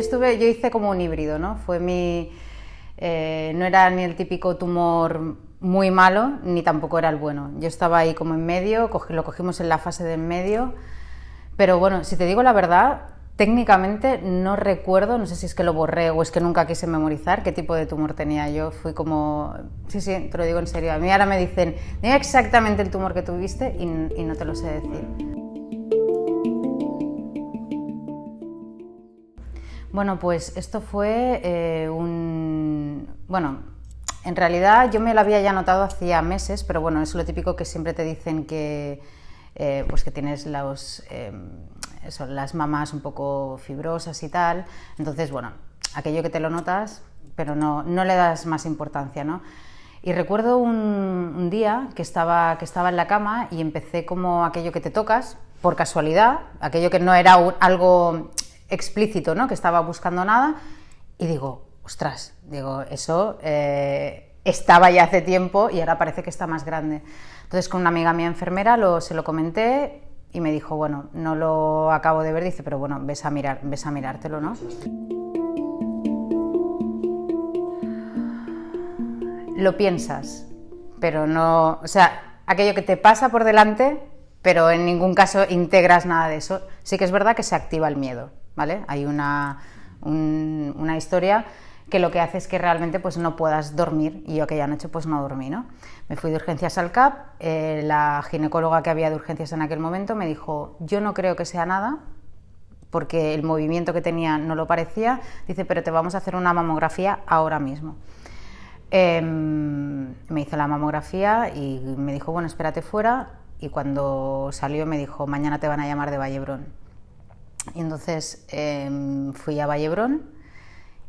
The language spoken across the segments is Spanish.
yo hice como un híbrido, ¿no? No era ni el típico tumor muy malo, ni tampoco era el bueno. Yo estaba ahí como en medio, lo cogimos en la fase de en medio, pero bueno, si te digo la verdad, técnicamente no recuerdo, no sé si es que lo borré o es que nunca quise memorizar qué tipo de tumor tenía. Yo fui como, sí, te lo digo en serio, a mí ahora me dicen, dime exactamente el tumor que tuviste y no te lo sé decir. Bueno, pues esto fue Bueno, en realidad yo me lo había ya notado hacía meses, pero bueno, es lo típico que siempre te dicen que, pues que tienes las mamas un poco fibrosas y tal. Entonces, bueno, aquello que te lo notas, pero no le das más importancia, ¿no? Y recuerdo un día que estaba en la cama y empecé como aquello que te tocas, por casualidad, aquello que no era algo explícito, ¿no? Que estaba buscando nada, y digo, ostras, eso estaba ya hace tiempo y ahora parece que está más grande. Entonces con una amiga mía enfermera se lo comenté y me dijo, bueno, no lo acabo de ver, dice, pero bueno, ves a mirártelo, ¿no? Lo piensas, pero no, o sea, aquello que te pasa por delante, pero en ningún caso integras nada de eso. Sí que es verdad que se activa el miedo, ¿vale? Hay una historia que lo que hace es que realmente pues no puedas dormir, y yo aquella noche pues no dormí, ¿no? Me fui de urgencias al CAP, la ginecóloga que había de urgencias en aquel momento me dijo, yo no creo que sea nada, porque el movimiento que tenía no lo parecía, dice, pero te vamos a hacer una mamografía ahora mismo. Me hizo la mamografía y me dijo, bueno, espérate fuera, y cuando salió me dijo, mañana te van a llamar de Vallebrón. Y entonces fui a Vallebrón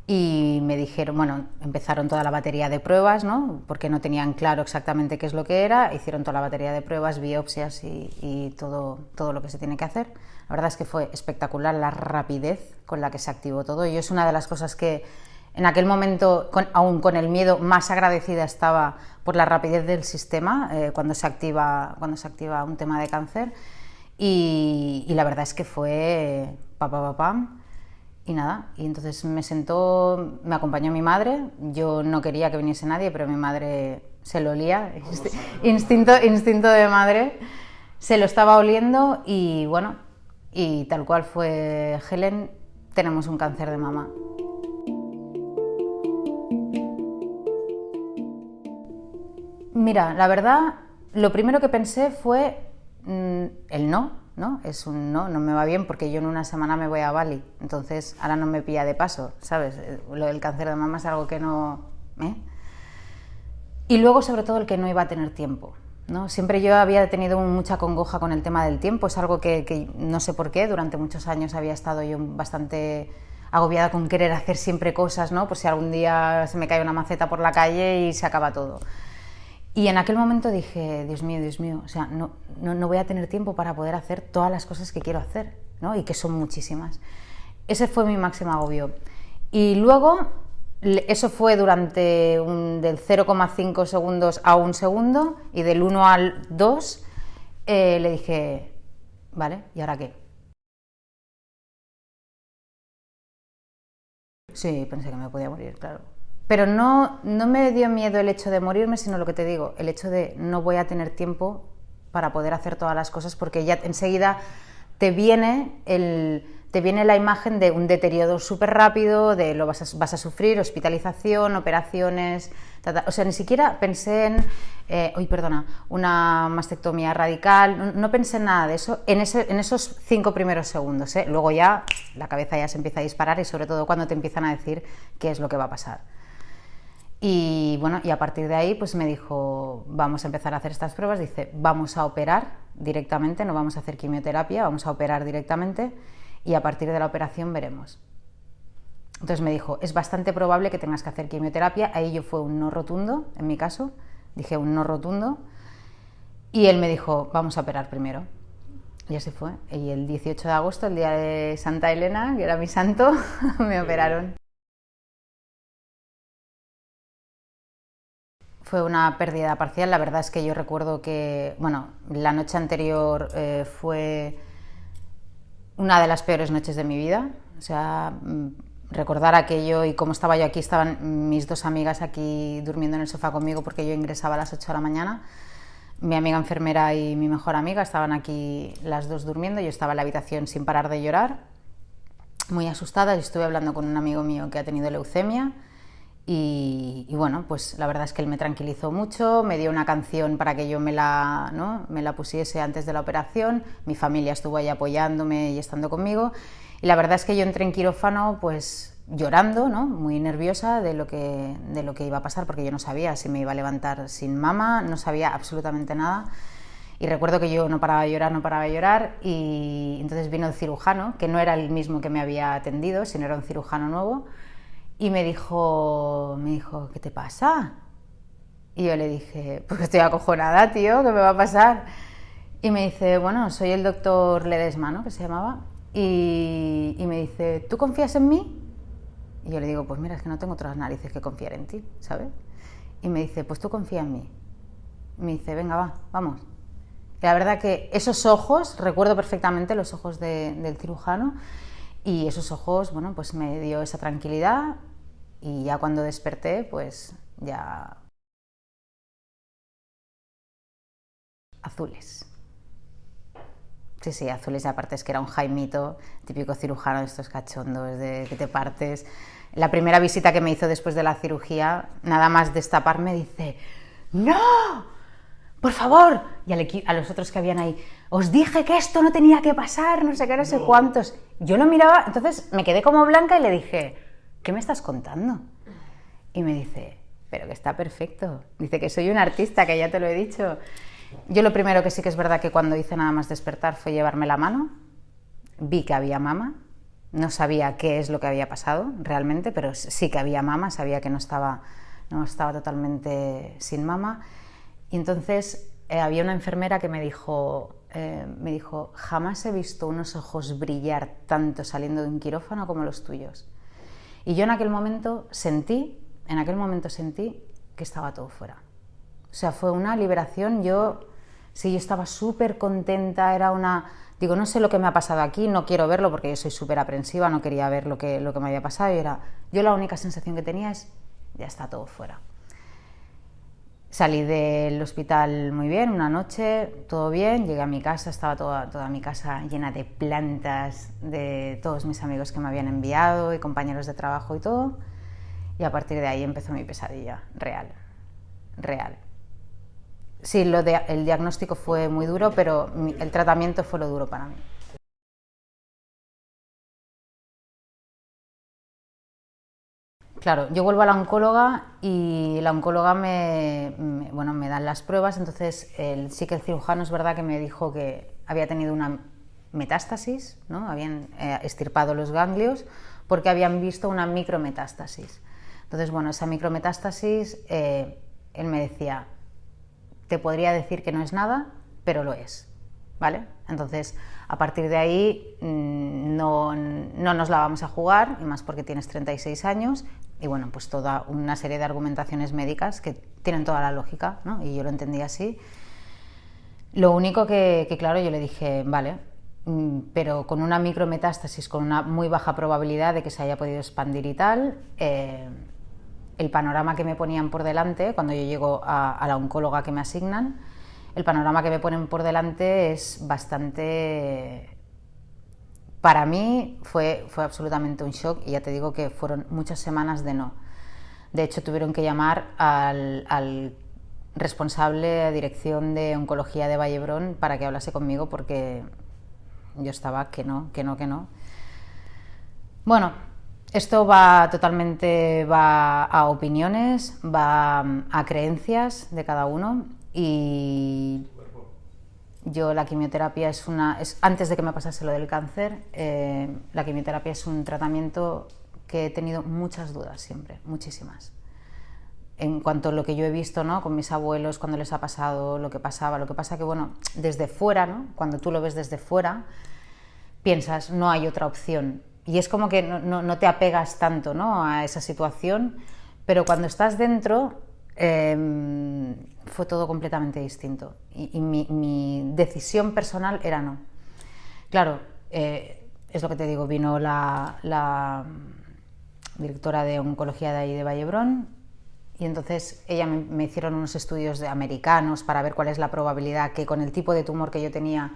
y me dijeron, bueno, empezaron toda la batería de pruebas, ¿no? Porque no tenían claro exactamente qué es lo que era, hicieron toda la batería de pruebas, biopsias y todo lo que se tiene que hacer. La verdad es que fue espectacular la rapidez con la que se activó todo, y es una de las cosas que en aquel momento, aún con el miedo, más agradecida estaba por la rapidez del sistema cuando se activa un tema de cáncer, y la verdad es que fue pam. Y nada, y entonces me acompañó mi madre, yo no quería que viniese nadie, pero mi madre se lo olía, instinto de madre, se lo estaba oliendo, y bueno, y tal cual fue, Helen, tenemos un cáncer de mama. Mira, la verdad, lo primero que pensé fue el ¿no? Es un no me va bien porque yo en una semana me voy a Bali, entonces ahora no me pilla de paso, ¿sabes? Lo del cáncer de mama es algo que no... Y luego, sobre todo, el que no iba a tener tiempo, ¿no? Siempre yo había tenido mucha congoja con el tema del tiempo, es algo que no sé por qué, durante muchos años había estado yo bastante agobiada con querer hacer siempre cosas, ¿no? Por si algún día se me cae una maceta por la calle y se acaba todo. Y en aquel momento dije, Dios mío, o sea, no voy a tener tiempo para poder hacer todas las cosas que quiero hacer, ¿no? Y que son muchísimas. Ese fue mi máximo agobio. Y luego, eso fue durante del 0,5 segundos a 1 segundo, y del 1 al 2 le dije, vale, ¿y ahora qué? Sí, pensé que me podía morir, claro. Pero no me dio miedo el hecho de morirme, sino lo que te digo, el hecho de no voy a tener tiempo para poder hacer todas las cosas, porque ya enseguida te viene la imagen de un deterioro súper rápido, de vas a sufrir, hospitalización, operaciones, o sea, ni siquiera pensé en, una mastectomía radical, no pensé en nada de eso en esos 5 primeros segundos, ¿eh? Luego ya la cabeza ya se empieza a disparar, y sobre todo cuando te empiezan a decir qué es lo que va a pasar. Y bueno, y a partir de ahí pues me dijo, vamos a empezar a hacer estas pruebas, dice, vamos a operar directamente, no vamos a hacer quimioterapia, vamos a operar directamente, y a partir de la operación veremos. Entonces me dijo, es bastante probable que tengas que hacer quimioterapia. Ahí yo fue un no rotundo, en mi caso, dije un no rotundo, y él me dijo, vamos a operar primero. Y así fue. Y el 18 de agosto, el día de Santa Elena, que era mi santo, me operaron. Fue una pérdida parcial. La verdad es que yo recuerdo que, bueno, la noche anterior fue una de las peores noches de mi vida. O sea, recordar aquello y cómo estaba yo aquí, estaban mis dos amigas aquí durmiendo en el sofá conmigo porque yo ingresaba a las 8 de la mañana. Mi amiga enfermera y mi mejor amiga estaban aquí las dos durmiendo, yo estaba en la habitación sin parar de llorar, muy asustada, y estuve hablando con un amigo mío que ha tenido leucemia y bueno, pues la verdad es que él me tranquilizó mucho, me dio una canción para que yo me la pusiese antes de la operación, mi familia estuvo ahí apoyándome y estando conmigo, y la verdad es que yo entré en quirófano pues llorando, ¿no? Muy nerviosa de lo que iba a pasar, porque yo no sabía si me iba a levantar sin mama, no sabía absolutamente nada. Y recuerdo que yo no paraba de llorar, y entonces vino el cirujano, que no era el mismo que me había atendido, sino era un cirujano nuevo, y me dijo, ¿qué te pasa? Y yo le dije, pues estoy acojonada, tío, ¿qué me va a pasar? Y me dice, bueno, soy el doctor Ledesma, ¿no? Que se llamaba, y me dice, ¿tú confías en mí? Y yo le digo, pues mira, es que no tengo otras narices que confiar en ti, ¿sabes? Y me dice, pues tú confía en mí. Y me dice, venga, va, vamos. Y la verdad que esos ojos, recuerdo perfectamente los ojos del cirujano, y esos ojos, bueno, pues me dio esa tranquilidad, y ya cuando desperté, pues ya azules. Sí, azules, y aparte es que era un Jaimito, típico cirujano de estos cachondos, de que te partes. La primera visita que me hizo después de la cirugía, nada más destaparme, dice, ¡no! ¡Por favor! Y a los otros que habían ahí, os dije que esto no tenía que pasar, no sé qué, no sé cuántos. Yo lo miraba, entonces me quedé como blanca y le dije, ¿qué me estás contando? Y me dice, pero que está perfecto. Dice que soy un artista, que ya te lo he dicho. Yo lo primero que sí que es verdad que cuando hice nada más despertar fue llevarme la mano. Vi que había mama. No sabía qué es lo que había pasado realmente, pero sí que había mama. Sabía que no estaba totalmente sin mama. Y entonces había una enfermera que me dijo, jamás he visto unos ojos brillar tanto saliendo de un quirófano como los tuyos. Y yo en aquel momento sentí que estaba todo fuera. O sea, fue una liberación. Yo estaba súper contenta, digo, no sé lo que me ha pasado aquí, no quiero verlo porque yo soy súper aprensiva, no quería ver lo que me había pasado, yo la única sensación que tenía es, ya está todo fuera. Salí del hospital muy bien, una noche, todo bien, llegué a mi casa, estaba toda mi casa llena de plantas, de todos mis amigos que me habían enviado y compañeros de trabajo y todo, y a partir de ahí empezó mi pesadilla real. Sí, el diagnóstico fue muy duro, pero el tratamiento fue lo duro para mí. Claro, yo vuelvo a la oncóloga y la oncóloga me dan las pruebas, entonces sí que el cirujano es verdad que me dijo que había tenido una metástasis, ¿no? Habían extirpado los ganglios porque habían visto una micrometástasis. Entonces, bueno, esa micrometástasis, él me decía, te podría decir que no es nada, pero lo es, ¿vale? Entonces, a partir de ahí no nos la vamos a jugar, y más porque tienes 36 años, y bueno, pues toda una serie de argumentaciones médicas que tienen toda la lógica, ¿no? Y yo lo entendí así. Lo único que claro, yo le dije, vale, pero con una micrometástasis, con una muy baja probabilidad de que se haya podido expandir y tal, el panorama que me ponían por delante, cuando yo llego a la oncóloga que me asignan, el panorama que me ponen por delante es bastante... Para mí fue absolutamente un shock, y ya te digo que fueron muchas semanas de no. De hecho, tuvieron que llamar al responsable de dirección de oncología de Vallebrón para que hablase conmigo, porque yo estaba que no. Bueno, esto va a opiniones, va a creencias de cada uno, y yo la quimioterapia antes de que me pasase lo del cáncer, la quimioterapia es un tratamiento que he tenido muchas dudas siempre, muchísimas. En cuanto a lo que yo he visto, ¿no? Con mis abuelos, cuando les ha pasado lo que pasaba, lo que pasa que, bueno, desde fuera, ¿no? Cuando tú lo ves desde fuera, piensas, no hay otra opción. Y es como que no te apegas tanto, ¿no? A esa situación, pero cuando estás dentro, fue todo completamente distinto. Y mi decisión personal era no. Claro, es lo que te digo, vino la directora de oncología de ahí de Vallebrón, y entonces ella me hicieron unos estudios de americanos para ver cuál es la probabilidad que con el tipo de tumor que yo tenía,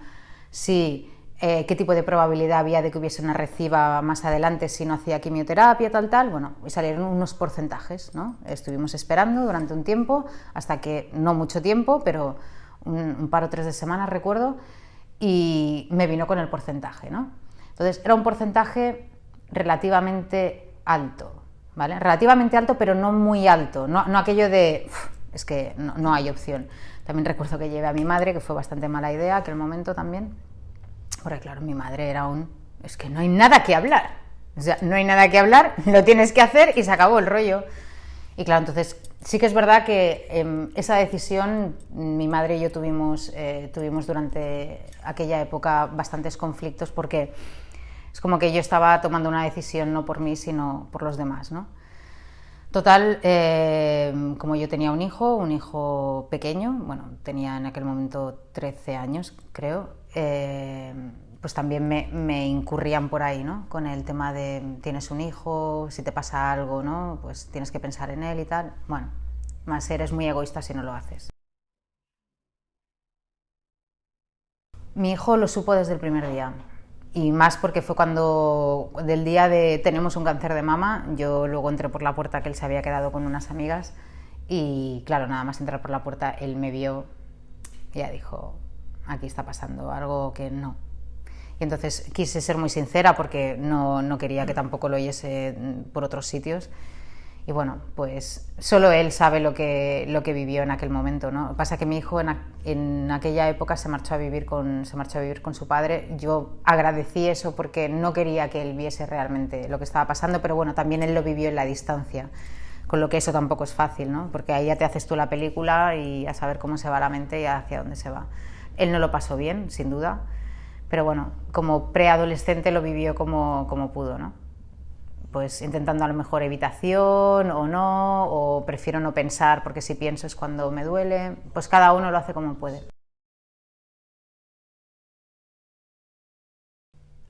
sí, qué tipo de probabilidad había de que hubiese una reciba más adelante si no hacía quimioterapia, tal, bueno, y salieron unos porcentajes, ¿no? Estuvimos esperando durante un tiempo, hasta que, no mucho tiempo, pero un par o tres de semanas recuerdo, y me vino con el porcentaje, ¿no? Entonces era un porcentaje relativamente alto, ¿vale? Relativamente alto, pero no muy alto, no aquello de, es que no hay opción. También recuerdo que llevé a mi madre, que fue bastante mala idea aquel momento también, porque claro, mi madre era es que no hay nada que hablar, o sea, no hay nada que hablar, lo tienes que hacer y se acabó el rollo. Y claro, entonces sí que es verdad que esa decisión mi madre y yo tuvimos durante aquella época bastantes conflictos, porque es como que yo estaba tomando una decisión no por mí, sino por los demás, ¿no? Total, como yo tenía un hijo pequeño, bueno, tenía en aquel momento 13 años, creo, pues también me incurrían por ahí, ¿no? Con el tema de tienes un hijo, si te pasa algo, ¿no? Pues tienes que pensar en él y tal. Bueno, más eres muy egoísta si no lo haces. Mi hijo lo supo desde el primer día. Y más porque fue cuando, del día de tenemos un cáncer de mama, yo luego entré por la puerta que él se había quedado con unas amigas y claro, nada más entrar por la puerta, él me vio y ya dijo, aquí está pasando algo que no. Y entonces quise ser muy sincera porque no quería que tampoco lo oyese por otros sitios. Y bueno, pues solo él sabe lo que vivió en aquel momento, ¿no? Pasa que mi hijo en aquella época se marchó a vivir con su padre. Yo agradecí eso porque no quería que él viese realmente lo que estaba pasando, pero bueno, también él lo vivió en la distancia, con lo que eso tampoco es fácil, ¿no? Porque ahí ya te haces tú la película y a saber cómo se va la mente y hacia dónde se va. Él no lo pasó bien, sin duda, pero bueno, como preadolescente lo vivió como pudo, ¿no? Pues intentando a lo mejor evitación o no, o prefiero no pensar porque si pienso es cuando me duele, pues cada uno lo hace como puede.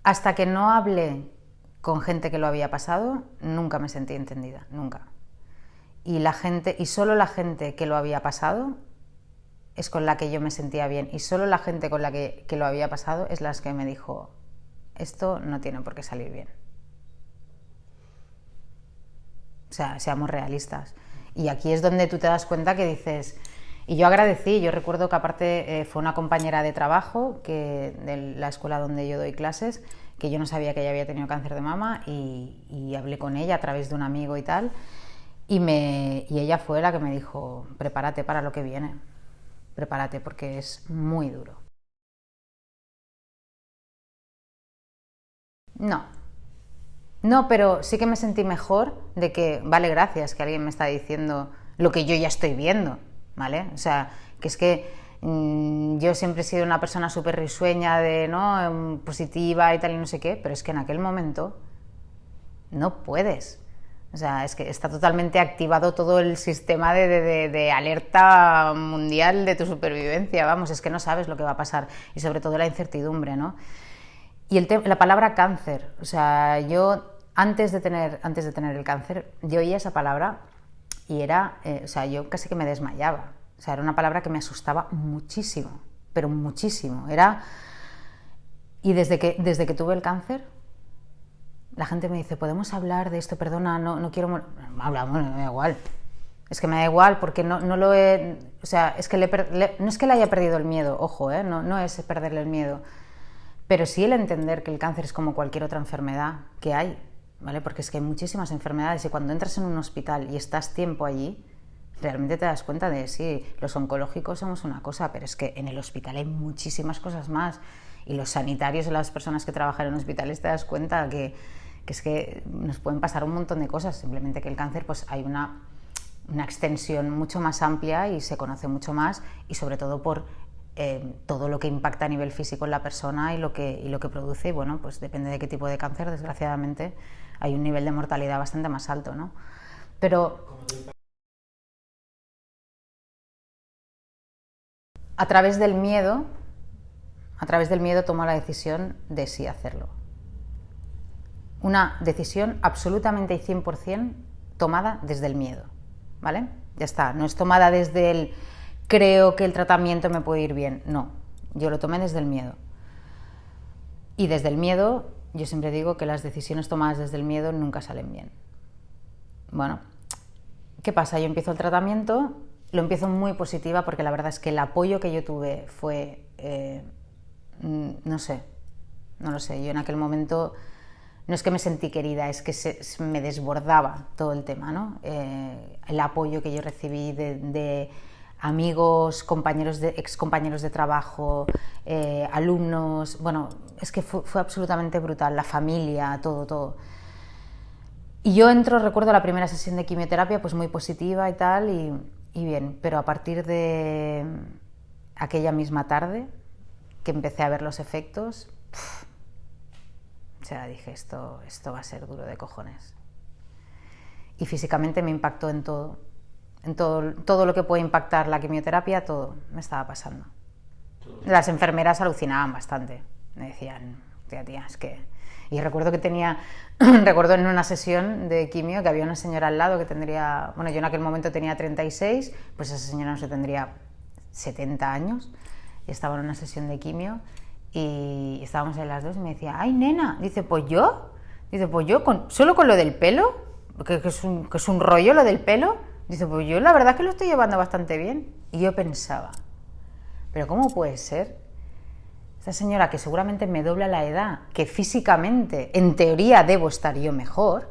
Hasta que no hablé con gente que lo había pasado, nunca me sentí entendida, nunca. Y solo la gente que lo había pasado es con la que yo me sentía bien, y solo la gente con la que lo había pasado es las que me dijo, esto no tiene por qué salir bien. O sea, seamos realistas. Y aquí es donde tú te das cuenta que dices, y yo agradecí, yo recuerdo que aparte fue una compañera de trabajo de la escuela donde yo doy clases, que yo no sabía que ella había tenido cáncer de mama y hablé con ella a través de un amigo y tal, y ella fue la que me dijo, prepárate para lo que viene, prepárate porque es muy duro. No, no, pero sí que me sentí mejor de que, vale, gracias, que alguien me está diciendo lo que yo ya estoy viendo, ¿vale? O sea, que es que yo siempre he sido una persona súper risueña, ¿no? Positiva y tal y no sé qué, pero es que en aquel momento no puedes. O sea, es que está totalmente activado todo el sistema de alerta mundial de tu supervivencia, vamos, es que no sabes lo que va a pasar y sobre todo la incertidumbre, ¿no? Y la palabra cáncer, o sea, yo antes de tener el cáncer, yo oía esa palabra y era, o sea, yo casi que me desmayaba. O sea, era una palabra que me asustaba muchísimo, pero muchísimo. Y desde que tuve el cáncer, la gente me dice, ¿podemos hablar de esto? Perdona, no quiero... Hablamos, me da igual. Es que me da igual porque no lo he... O sea, es que no es que le haya perdido el miedo, ojo, no es perderle el miedo, pero sí el entender que el cáncer es como cualquier otra enfermedad que hay, ¿vale? Porque es que hay muchísimas enfermedades y cuando entras en un hospital y estás tiempo allí, realmente te das cuenta de, sí, los oncológicos somos una cosa, pero es que en el hospital hay muchísimas cosas más y los sanitarios y las personas que trabajan en hospitales te das cuenta que es que nos pueden pasar un montón de cosas, simplemente que el cáncer pues hay una extensión mucho más amplia y se conoce mucho más y sobre todo por todo lo que impacta a nivel físico en la persona y lo que produce, y bueno, pues depende de qué tipo de cáncer, desgraciadamente hay un nivel de mortalidad bastante más alto, ¿no? Pero a través del miedo, tomo la decisión de sí hacerlo. una decisión absolutamente y 100% tomada desde el miedo, ¿vale? Ya está, no es tomada desde el creo que el tratamiento me puede ir bien, no, yo lo tomé desde el miedo. Y desde el miedo, yo siempre digo que las decisiones tomadas desde el miedo nunca salen bien. Bueno, ¿qué pasa? Yo empiezo el tratamiento, lo empiezo muy positiva porque la verdad es que el apoyo que yo tuve fue, no lo sé, yo en aquel momento no es que me sentí querida, es que me desbordaba todo el tema, ¿no? El apoyo que yo recibí de amigos, ex compañeros de trabajo, alumnos, bueno, es que fue absolutamente brutal, la familia, todo. Y yo recuerdo la primera sesión de quimioterapia pues muy positiva y tal, y bien, pero a partir de aquella misma tarde que empecé a ver los efectos, o sea, dije, esto va a ser duro de cojones. Y físicamente me impactó en todo lo que puede impactar la quimioterapia, todo me estaba pasando. Las enfermeras alucinaban bastante, me decían, tía, es que... Y recuerdo recuerdo en una sesión de quimio que había una señora al lado que tendría, bueno, yo en aquel momento tenía 36, pues esa señora no sé, tendría 70 años, y estaba en una sesión de quimio, y estábamos ahí las dos y me decía, ay nena, dice, pues yo, solo con lo del pelo, que es un rollo lo del pelo, dice, pues yo la verdad es que lo estoy llevando bastante bien. Y yo pensaba, pero ¿cómo puede ser? Esta señora que seguramente me dobla la edad, que físicamente, en teoría, debo estar yo mejor,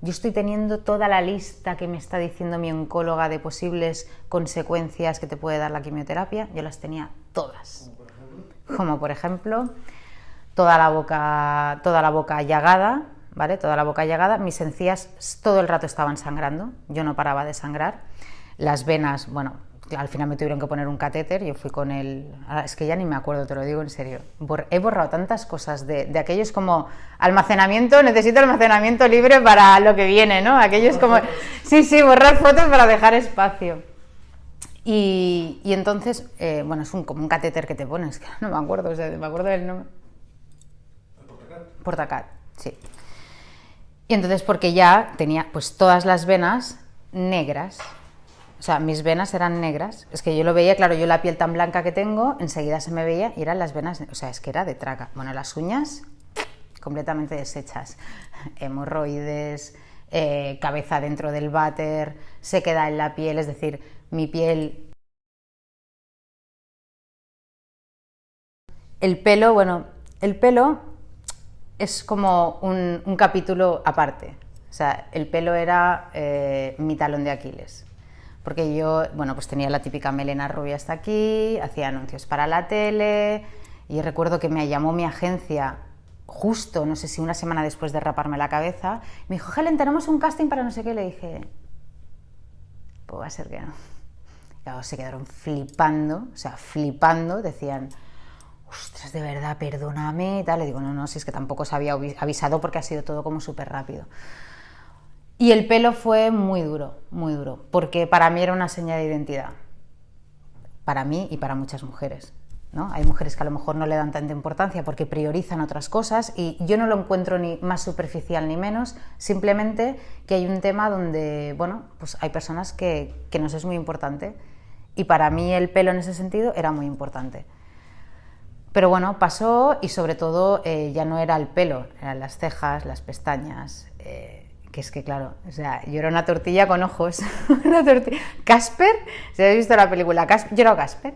yo estoy teniendo toda la lista que me está diciendo mi oncóloga de posibles consecuencias que te puede dar la quimioterapia, yo las tenía todas. Como por ejemplo, toda la boca llagada, ¿vale? Toda la boca llagada, mis encías todo el rato estaban sangrando, yo no paraba de sangrar, las venas, bueno, al final me tuvieron que poner un catéter, yo fui con es que ya ni me acuerdo, te lo digo en serio, he borrado tantas cosas de aquellos como almacenamiento, necesito almacenamiento libre para lo que viene, ¿no? Aquellos como, sí, borrar fotos para dejar espacio. Y entonces, bueno, es como un catéter que te pones, que no me acuerdo, o sea, me acuerdo del nombre. Portacat, sí. Y entonces porque ya tenía pues todas las venas negras, o sea, mis venas eran negras, es que yo lo veía, claro, yo la piel tan blanca que tengo, enseguida se me veía y eran las venas, o sea, es que era de traca. Bueno, las uñas completamente deshechas, hemorroides, cabeza dentro del váter, se queda en la piel, es decir, mi piel... El pelo es como un capítulo aparte, o sea, el pelo era mi talón de Aquiles. Porque yo, bueno, pues tenía la típica melena rubia hasta aquí, hacía anuncios para la tele, y recuerdo que me llamó mi agencia justo, no sé si una semana después de raparme la cabeza, me dijo, Helen, tenemos un casting para no sé qué, y le dije, pues va a ser que no. Y claro, se quedaron flipando, decían, ostras, de verdad, perdóname, y tal, le digo, no, si es que tampoco os había avisado porque ha sido todo como súper rápido. Y el pelo fue muy duro, porque para mí era una seña de identidad, para mí y para muchas mujeres, ¿no? Hay mujeres que a lo mejor no le dan tanta importancia porque priorizan otras cosas y yo no lo encuentro ni más superficial ni menos, simplemente que hay un tema donde, bueno, pues hay personas que nos es muy importante y para mí el pelo en ese sentido era muy importante. Pero bueno, pasó y sobre todo ya no era el pelo, eran las cejas, las pestañas... que es que claro, o sea, yo era una tortilla con ojos, una tortilla. Casper, si habéis visto la película Casper, yo era Casper,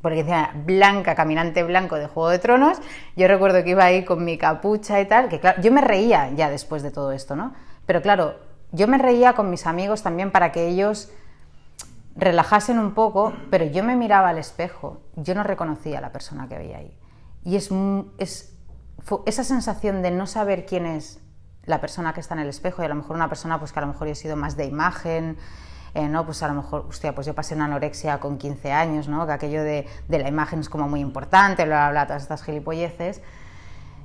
porque decía blanca, caminante blanco de Juego de Tronos, yo recuerdo que iba ahí con mi capucha y tal, que claro, yo me reía ya después de todo esto, ¿no? Pero claro, yo me reía con mis amigos también para que ellos relajasen un poco, pero yo me miraba al espejo, yo no reconocía a la persona que veía ahí. Y esa sensación de no saber quién es la persona que está en el espejo y a lo mejor una persona pues que a lo mejor yo he sido más de imagen, ¿no? Pues a lo mejor, hostia, pues yo pasé una anorexia con 15 años, ¿no? Que aquello de la imagen es como muy importante, bla, bla, bla, todas estas gilipolleces.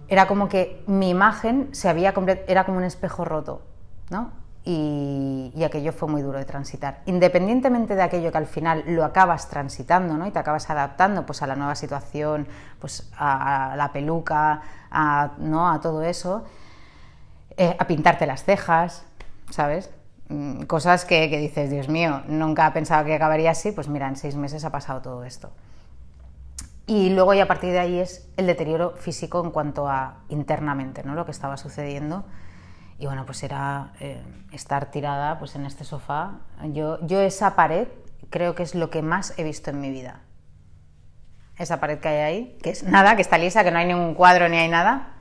Era como que mi imagen era como un espejo roto, ¿no? Y aquello fue muy duro de transitar. Independientemente de aquello que al final lo acabas transitando, ¿no? Y te acabas adaptando pues a la nueva situación, pues a la peluca, ¿no? A todo eso. a pintarte las cejas, ¿sabes? Cosas que dices, Dios mío, nunca pensaba que acabaría así, pues mira, en 6 meses ha pasado todo esto. Y luego ya a partir de ahí es el deterioro físico en cuanto a internamente, ¿no? Lo que estaba sucediendo. Y bueno, pues era estar tirada pues en este sofá. Yo esa pared creo que es lo que más he visto en mi vida. Esa pared que hay ahí, que es nada, que está lisa, que no hay ningún cuadro ni hay nada.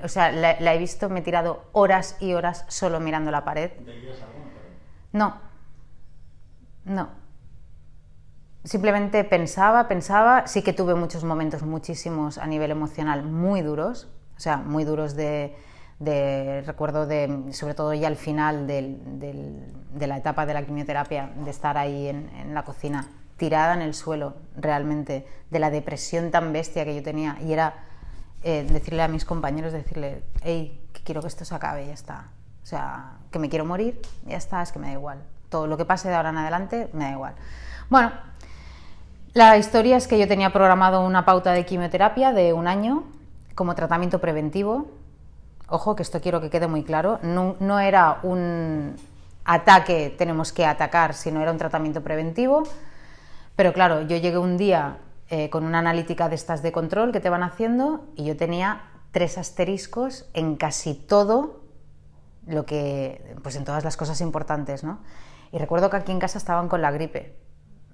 O sea, la he visto, me he tirado horas y horas solo mirando la pared. ¿Veías alguna pared? No, no. Simplemente pensaba, sí que tuve muchos momentos, muchísimos a nivel emocional, muy duros, o sea, muy duros recuerdo sobre todo ya al final de la etapa de la quimioterapia, de estar ahí en la cocina, tirada en el suelo, realmente, de la depresión tan bestia que yo tenía, y era decirle a mis compañeros, decirle, hey, que quiero que esto se acabe, ya está, o sea, que me quiero morir, ya está, es que me da igual, todo lo que pase de ahora en adelante, me da igual. Bueno, la historia es que yo tenía programado una pauta de quimioterapia de 1 año como tratamiento preventivo. Ojo, que esto quiero que quede muy claro, no era un ataque, tenemos que atacar, sino era un tratamiento preventivo. Pero claro, yo llegué un día con una analítica de estas de control que te van haciendo y yo tenía 3 asteriscos en casi todo lo que, pues en todas las cosas importantes, ¿no? Y recuerdo que aquí en casa estaban con la gripe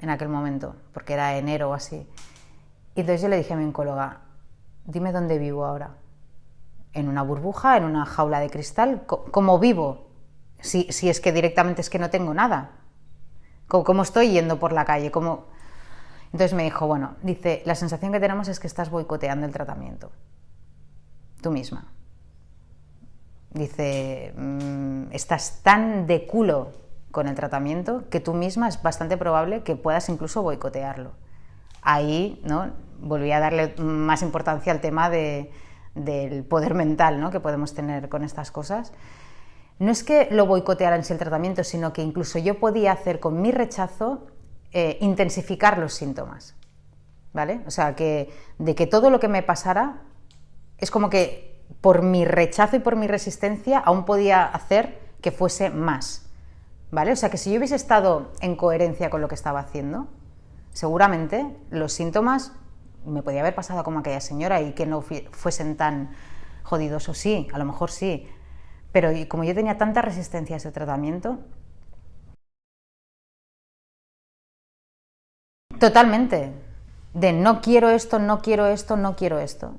en aquel momento, porque era enero o así. Y entonces yo le dije a mi oncóloga, dime dónde vivo ahora. ¿En una burbuja? ¿En una jaula de cristal? ¿Cómo vivo? Si es que directamente es que no tengo nada. ¿Cómo estoy yendo por la calle? Entonces me dijo, bueno, dice, la sensación que tenemos es que estás boicoteando el tratamiento. Tú misma. Dice, estás tan de culo con el tratamiento que tú misma es bastante probable que puedas incluso boicotearlo. Ahí, ¿no?, volví a darle más importancia al tema del poder mental, ¿no?, que podemos tener con estas cosas. No es que lo boicoteara en sí el tratamiento, sino que incluso yo podía hacer con mi rechazo intensificar los síntomas, ¿vale? O sea, de que todo lo que me pasara es como que por mi rechazo y por mi resistencia aún podía hacer que fuese más, ¿vale? O sea, que si yo hubiese estado en coherencia con lo que estaba haciendo, seguramente los síntomas me podía haber pasado como aquella señora y que no fuesen tan jodidos, o sí, a lo mejor sí, pero como yo tenía tanta resistencia a ese tratamiento, totalmente, de no quiero esto, no quiero esto, no quiero esto.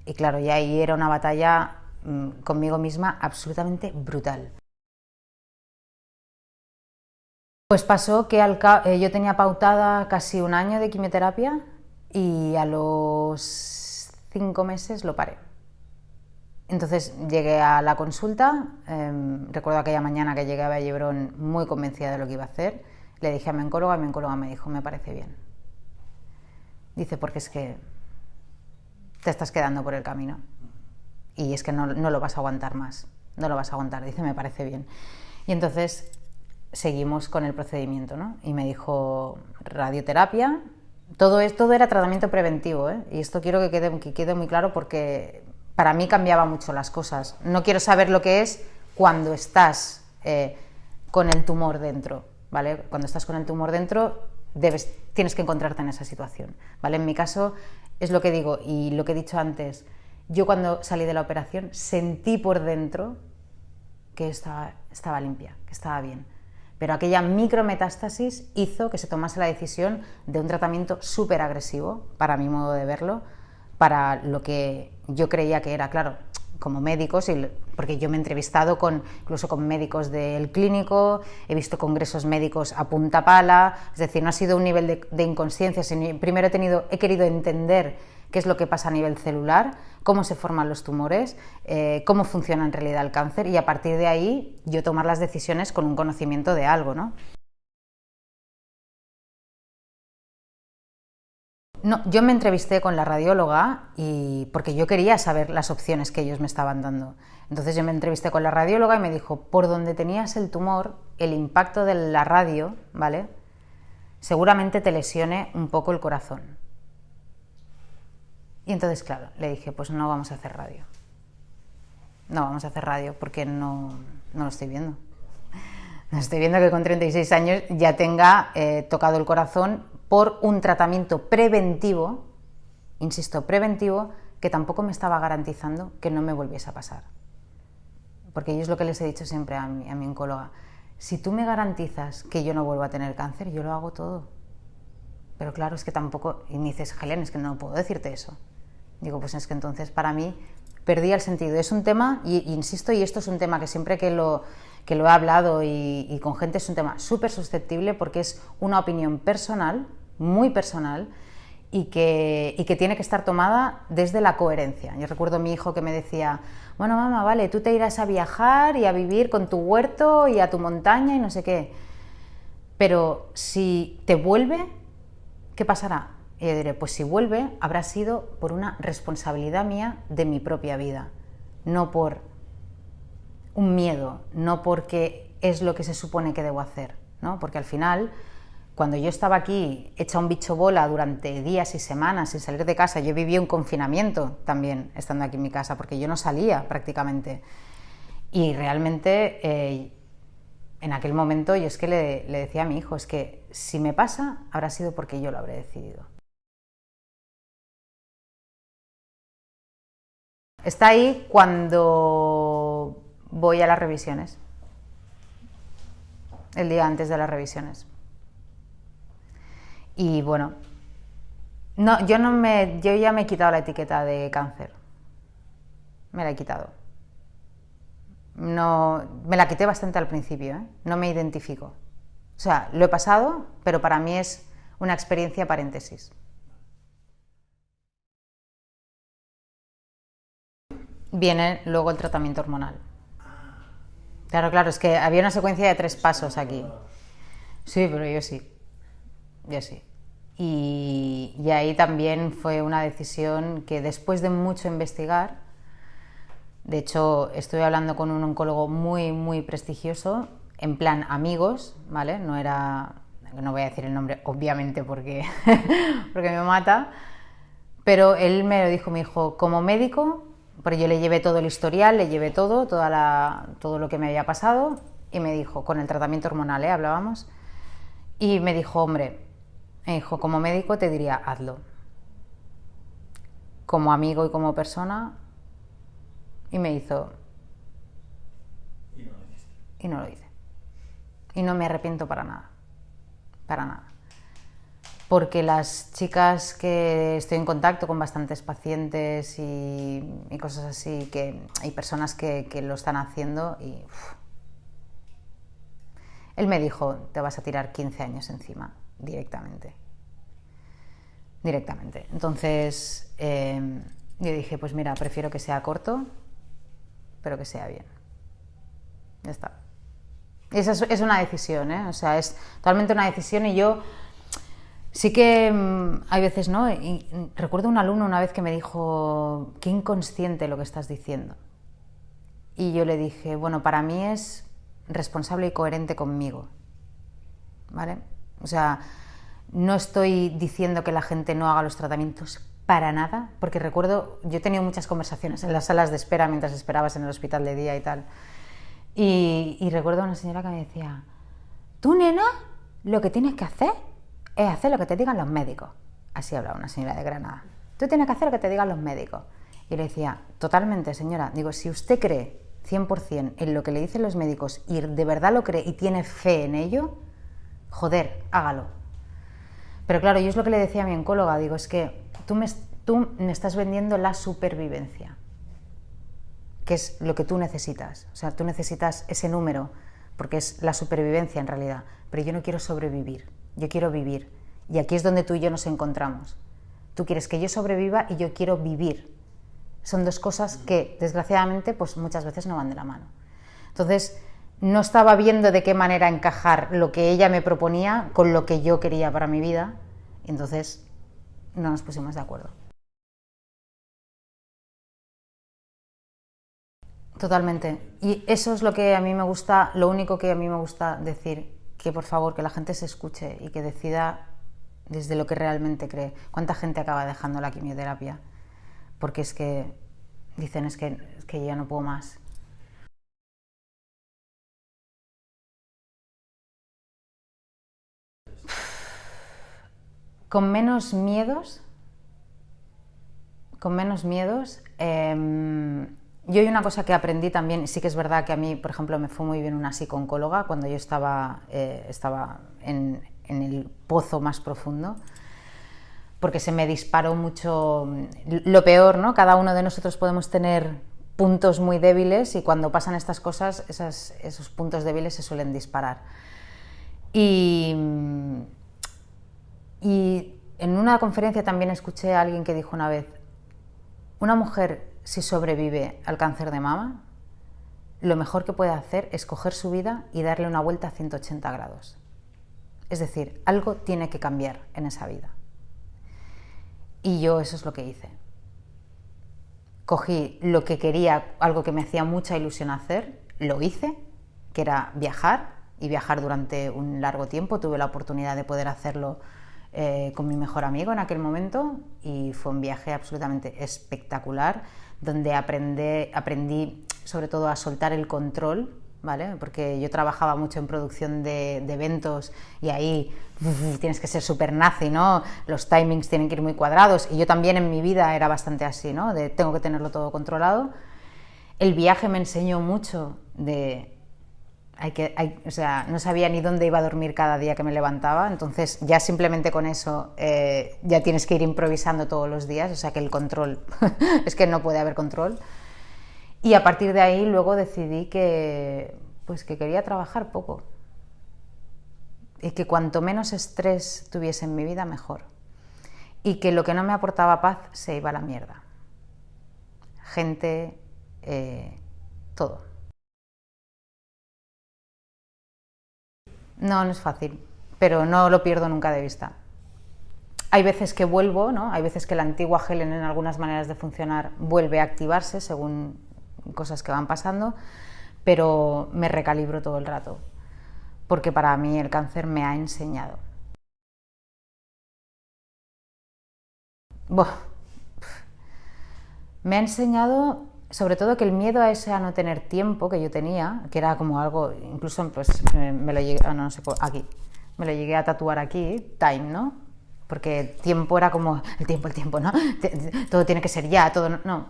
Y claro, ya ahí era una batalla conmigo misma absolutamente brutal. Pues pasó que yo tenía pautada casi 1 año de quimioterapia y a los 5 meses lo paré. Entonces llegué a la consulta, recuerdo aquella mañana que llegué a Vallebrón muy convencida de lo que iba a hacer, le dije a mi oncóloga y mi oncóloga me dijo, me parece bien. Dice, porque es que te estás quedando por el camino y es que no lo vas a aguantar más, no lo vas a aguantar. Dice, me parece bien. Y entonces seguimos con el procedimiento, ¿no? Y me dijo radioterapia, todo era tratamiento preventivo, ¿eh? Y esto quiero que quede muy claro porque para mí cambiaba mucho las cosas. No quiero saber lo que es cuando estás con el tumor dentro, ¿vale? Cuando estás con el tumor dentro tienes que encontrarte en esa situación, ¿vale? En mi caso es lo que digo y lo que he dicho antes, yo cuando salí de la operación sentí por dentro que estaba limpia, que estaba bien. Pero aquella micrometástasis hizo que se tomase la decisión de un tratamiento súper agresivo, para mi modo de verlo, para lo que yo creía que era, claro, como médicos, porque yo me he entrevistado incluso con médicos del clínico, he visto congresos médicos a punta pala, es decir, no ha sido un nivel de inconsciencia, sino primero he querido entender qué es lo que pasa a nivel celular, cómo se forman los tumores, cómo funciona en realidad el cáncer y a partir de ahí yo tomar las decisiones con un conocimiento de algo, ¿no? No, yo me entrevisté con la radióloga porque yo quería saber las opciones que ellos me estaban dando. Entonces yo me entrevisté con la radióloga y me dijo, por donde tenías el tumor, el impacto de la radio, ¿vale?, seguramente te lesione un poco el corazón. Y entonces, claro, le dije, pues no vamos a hacer radio. no vamos a hacer radio porque no lo estoy viendo. No estoy viendo que con 36 años ya tenga tocado el corazón por un tratamiento preventivo, insisto, preventivo, que tampoco me estaba garantizando que no me volviese a pasar. Porque yo es lo que les he dicho siempre a mi oncóloga. Si tú me garantizas que yo no vuelvo a tener cáncer, yo lo hago todo. Pero claro, es que tampoco... Y me dices, Helen, es que no puedo decirte eso. Digo, pues es que entonces para mí perdía el sentido. Es un tema, y insisto, y esto es un tema que siempre que lo he hablado y con gente es un tema súper susceptible porque es una opinión personal, muy personal, y que tiene que estar tomada desde la coherencia. Yo recuerdo a mi hijo que me decía, bueno, mamá, vale, tú te irás a viajar y a vivir con tu huerto y a tu montaña y no sé qué, pero si te vuelve, ¿qué pasará? Y yo diré, pues si vuelve, habrá sido por una responsabilidad mía de mi propia vida, no por un miedo, no porque es lo que se supone que debo hacer, ¿no? Porque al final, cuando yo estaba aquí hecha un bicho bola durante días y semanas sin salir de casa, yo viví un confinamiento también estando aquí en mi casa, porque yo no salía prácticamente. Y realmente en aquel momento yo es que le decía a mi hijo, es que si me pasa, habrá sido porque yo lo habré decidido. Está ahí cuando voy a las revisiones, el día antes de las revisiones. Y bueno, no, yo ya me he quitado la etiqueta de cáncer. Me la he quitado. No, me la quité bastante al principio, ¿eh? No me identifico. O sea, lo he pasado, pero para mí es una experiencia paréntesis. Viene luego el tratamiento hormonal. Claro, es que había una secuencia de 3 pasos aquí. Sí, pero yo sí. Yo sí. Y ahí también fue una decisión que después de mucho investigar, de hecho estuve hablando con un oncólogo muy, muy prestigioso, en plan amigos, ¿vale? No voy a decir el nombre obviamente porque, porque me mata, pero él me lo dijo, me dijo, como médico, porque yo le llevé todo el historial, le llevé todo lo que me había pasado, y me dijo, con el tratamiento hormonal, hablábamos, y me dijo, hombre, como médico te diría, hazlo. Como amigo y como persona, y me hizo... Y no lo hice. Y no me arrepiento para nada. Para nada. Porque las chicas que estoy en contacto con bastantes pacientes y cosas así, que hay personas que lo están haciendo y... Él me dijo, te vas a tirar 15 años encima, directamente. Entonces, yo dije, pues mira, prefiero que sea corto, pero que sea bien. Ya está. Y esa es una decisión, ¿eh? O sea, es totalmente una decisión y yo... Sí que hay veces, ¿no? Y recuerdo un alumno una vez que me dijo, qué inconsciente lo que estás diciendo. Y yo le dije, bueno, para mí es responsable y coherente conmigo, ¿vale? O sea, no estoy diciendo que la gente no haga los tratamientos para nada, porque recuerdo, yo he tenido muchas conversaciones en las salas de espera mientras esperabas en el hospital de día y tal. Y recuerdo a una señora que me decía, tú, nena, lo que tienes que hacer es hacer lo que te digan los médicos. Así hablaba una señora de Granada. Tú tienes que hacer lo que te digan los médicos. Y le decía, totalmente, señora. Digo, si usted cree 100% en lo que le dicen los médicos y de verdad lo cree y tiene fe en ello, joder, hágalo. Pero claro, yo es lo que le decía a mi oncóloga. Digo, es que tú me estás vendiendo la supervivencia, que es lo que tú necesitas. O sea, tú necesitas ese número, porque es la supervivencia en realidad. Pero yo no quiero sobrevivir. Yo quiero vivir. Y aquí es donde tú y yo nos encontramos. Tú quieres que yo sobreviva y yo quiero vivir. Son dos cosas que, desgraciadamente, pues muchas veces no van de la mano. Entonces, no estaba viendo de qué manera encajar lo que ella me proponía con lo que yo quería para mi vida. Entonces, no nos pusimos de acuerdo. Totalmente. Y eso es lo que a mí me gusta, lo único que a mí me gusta decir, que por favor, que la gente se escuche y que decida desde lo que realmente cree. ¿Cuánta gente acaba dejando la quimioterapia? Porque es que dicen es que ya no puedo más. Con menos miedos, yo hay una cosa que aprendí también, sí que es verdad que a mí, por ejemplo, me fue muy bien una psicooncóloga cuando yo estaba en el pozo más profundo, porque se me disparó mucho lo peor, ¿no? Cada uno de nosotros podemos tener puntos muy débiles y cuando pasan estas cosas, esos puntos débiles se suelen disparar. Y en una conferencia también escuché a alguien que dijo una vez, una mujer si sobrevive al cáncer de mama, lo mejor que puede hacer es coger su vida y darle una vuelta a 180 grados. Es decir, algo tiene que cambiar en esa vida. Y yo eso es lo que hice. Cogí lo que quería, algo que me hacía mucha ilusión hacer, lo hice, que era viajar, y viajar durante un largo tiempo. Tuve la oportunidad de poder hacerlo con mi mejor amigo en aquel momento y fue un viaje absolutamente espectacular donde aprendí sobre todo a soltar el control, ¿vale? Porque yo trabajaba mucho en producción de eventos y ahí tienes que ser súper nazi, ¿no? Los timings tienen que ir muy cuadrados y yo también en mi vida era bastante así, ¿no? De tengo que tenerlo todo controlado. El viaje me enseñó mucho de o sea, no sabía ni dónde iba a dormir cada día que me levantaba, entonces ya simplemente con eso ya tienes que ir improvisando todos los días, o sea que el control, es que no puede haber control. Y a partir de ahí luego decidí que quería trabajar poco y que cuanto menos estrés tuviese en mi vida, mejor. Y que lo que no me aportaba paz se iba a la mierda. Gente, todo. No, no es fácil, pero no lo pierdo nunca de vista. Hay veces que vuelvo, ¿no? Hay veces que la antigua Helen en algunas maneras de funcionar vuelve a activarse según cosas que van pasando, pero me recalibro todo el rato, porque para mí el cáncer me ha enseñado. Buah. Me ha enseñado sobre todo que el miedo a ese a no tener tiempo que yo tenía, que era como algo, incluso pues me lo llegué, no sé, aquí, me lo llegué a tatuar aquí, time, ¿no? Porque tiempo era como, el tiempo, ¿no? Todo tiene que ser ya, todo, no.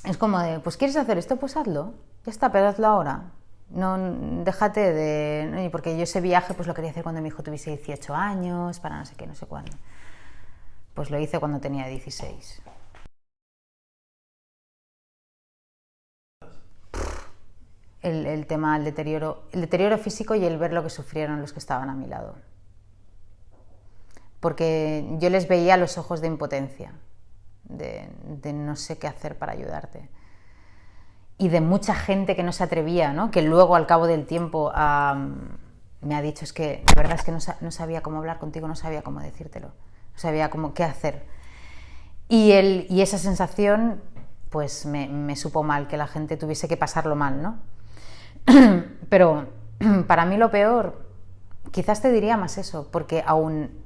Es como de, pues ¿quieres hacer esto? Pues hazlo, ya está, pero hazlo ahora. No, déjate de... Porque yo ese viaje pues lo quería hacer cuando mi hijo tuviese 18 años, para no sé qué, no sé cuándo. Pues lo hice cuando tenía 16. El tema del deterioro físico y el ver lo que sufrieron los que estaban a mi lado. Porque yo les veía los ojos de impotencia, de no sé qué hacer para ayudarte. Y de mucha gente que no se atrevía, ¿no? Que luego al cabo del tiempo me ha dicho, es que la verdad es que no sabía cómo hablar contigo, no sabía cómo decírtelo, no sabía qué hacer. Y esa sensación pues me supo mal, que la gente tuviese que pasarlo mal, ¿no? Pero para mí lo peor, quizás te diría más eso, porque aún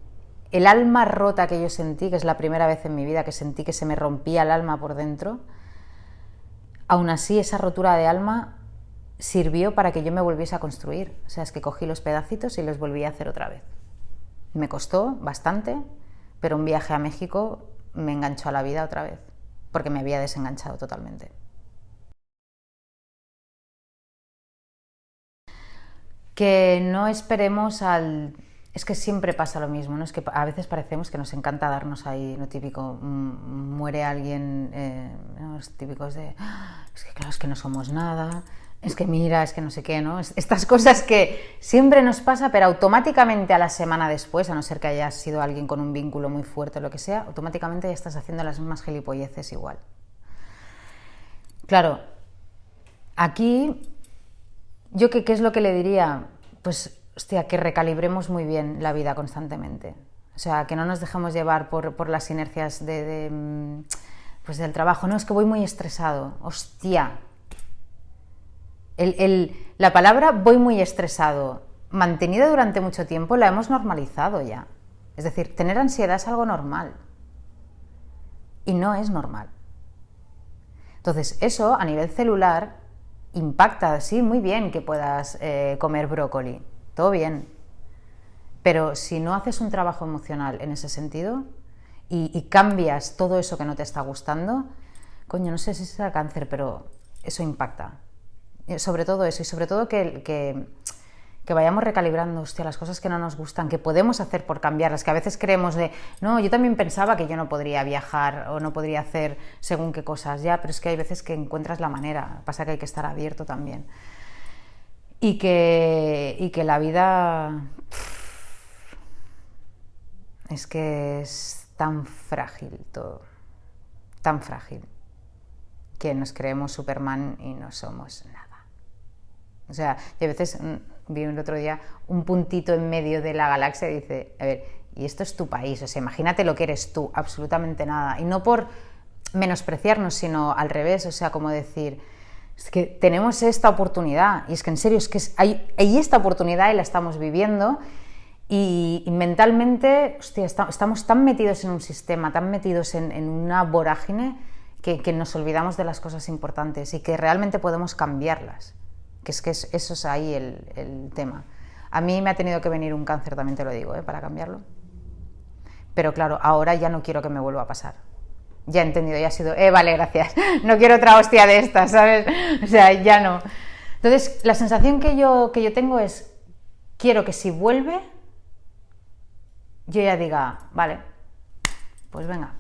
el alma rota que yo sentí, que es la primera vez en mi vida que sentí que se me rompía el alma por dentro, aún así esa rotura de alma sirvió para que yo me volviese a construir. O sea, es que cogí los pedacitos y los volví a hacer otra vez. Me costó bastante, pero un viaje a México me enganchó a la vida otra vez, porque me había desenganchado totalmente. Que no esperemos al... Es que siempre pasa lo mismo, ¿no? Es que a veces parecemos que nos encanta darnos ahí, lo típico, muere alguien, los típicos de, es que claro, es que no somos nada, es que mira, es que no sé qué, ¿no? Estas cosas que siempre nos pasa, pero automáticamente a la semana después, a no ser que hayas sido alguien con un vínculo muy fuerte o lo que sea, automáticamente ya estás haciendo las mismas gilipolleces igual. Claro, aquí... ¿Yo qué es lo que le diría? Pues, hostia, que recalibremos muy bien la vida constantemente. O sea, que no nos dejemos llevar por las inercias pues del trabajo. No, es que voy muy estresado. Hostia. La palabra voy muy estresado, mantenida durante mucho tiempo, la hemos normalizado ya. Es decir, tener ansiedad es algo normal. Y no es normal. Entonces, eso a nivel celular impacta, sí, muy bien que puedas comer brócoli, todo bien, pero si no haces un trabajo emocional en ese sentido y cambias todo eso que no te está gustando, coño, no sé si será cáncer, pero eso impacta. Sobre todo eso, y sobre todo que vayamos recalibrando, hostia, las cosas que no nos gustan, que podemos hacer por cambiarlas, que a veces creemos de, no, yo también pensaba que yo no podría viajar o no podría hacer según qué cosas, ya, pero es que hay veces que encuentras la manera, pasa que hay que estar abierto también. Y que la vida es que es tan frágil todo, tan frágil, que nos creemos Superman y no somos nada. O sea, y a veces vi el otro día un puntito en medio de la galaxia y dice, a ver, y esto es tu país, o sea, imagínate lo que eres tú, absolutamente nada. Y no por menospreciarnos, sino al revés, o sea, como decir, es que tenemos esta oportunidad, y es que en serio, es que hay esta oportunidad y la estamos viviendo, y mentalmente, hostia, estamos tan metidos en un sistema, tan metidos en una vorágine, que nos olvidamos de las cosas importantes y que realmente podemos cambiarlas. Que eso es ahí el tema. A mí me ha tenido que venir un cáncer, también te lo digo, para cambiarlo. Pero claro, ahora ya no quiero que me vuelva a pasar. Ya he entendido, ya ha sido, vale, gracias, no quiero otra hostia de estas, ¿sabes? O sea, ya no. Entonces, la sensación que yo tengo es, quiero que si vuelve, yo ya diga, vale, pues venga.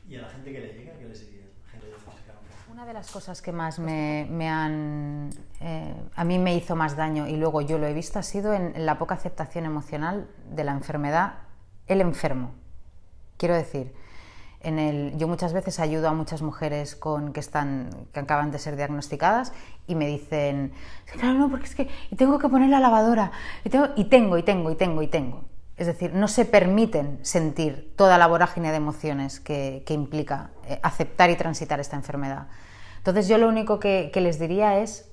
¿Y a la gente que le llega, qué les diría? Una de las cosas que más a mí me hizo más daño, y luego yo lo he visto, ha sido en la poca aceptación emocional de la enfermedad, el enfermo. Quiero decir, yo muchas veces ayudo a muchas mujeres que acaban de ser diagnosticadas y me dicen, claro, no, porque es que tengo que poner la lavadora, y tengo. Es decir, no se permiten sentir toda la vorágine de emociones que implica aceptar y transitar esta enfermedad. Entonces yo lo único que les diría es,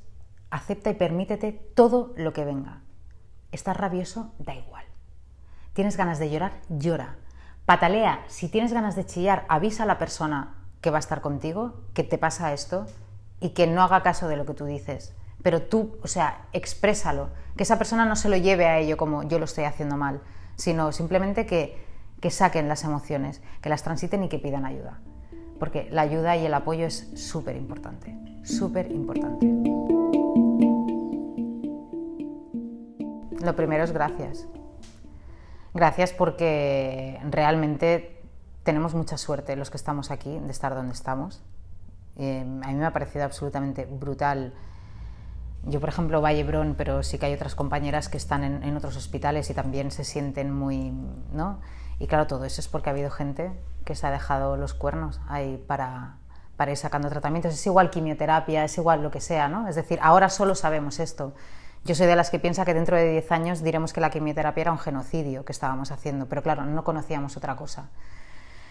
acepta y permítete todo lo que venga. ¿Estás rabioso? Da igual. ¿Tienes ganas de llorar? Llora. Patalea. Si tienes ganas de chillar, avisa a la persona que va a estar contigo que te pasa esto y que no haga caso de lo que tú dices. Pero tú, o sea, exprésalo. Que esa persona no se lo lleve a ello como yo lo estoy haciendo mal, sino simplemente que saquen las emociones, que las transiten y que pidan ayuda. Porque la ayuda y el apoyo es súper importante, súper importante. Lo primero es gracias. Gracias porque realmente tenemos mucha suerte los que estamos aquí de estar donde estamos. A mí me ha parecido absolutamente brutal. Yo, por ejemplo, Vallebrón, pero sí que hay otras compañeras que están en otros hospitales y también se sienten muy, ¿no? Y claro, todo eso es porque ha habido gente que se ha dejado los cuernos ahí para ir sacando tratamientos. Es igual quimioterapia, es igual lo que sea, ¿no? Es decir, ahora solo sabemos esto. Yo soy de las que piensa que dentro de 10 años diremos que la quimioterapia era un genocidio que estábamos haciendo, pero claro, no conocíamos otra cosa.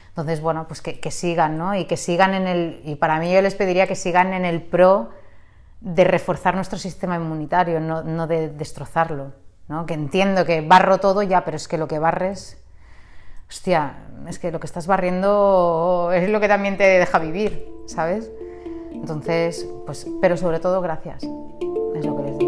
Entonces, bueno, pues que sigan, ¿no? Y que sigan y para mí yo les pediría que sigan en el pro de reforzar nuestro sistema inmunitario, no de destrozarlo, ¿no? Que entiendo que barro todo ya, pero es que lo que barres, hostia, es que lo que estás barriendo es lo que también te deja vivir, ¿sabes? Entonces, pues, pero sobre todo gracias, es lo que les digo.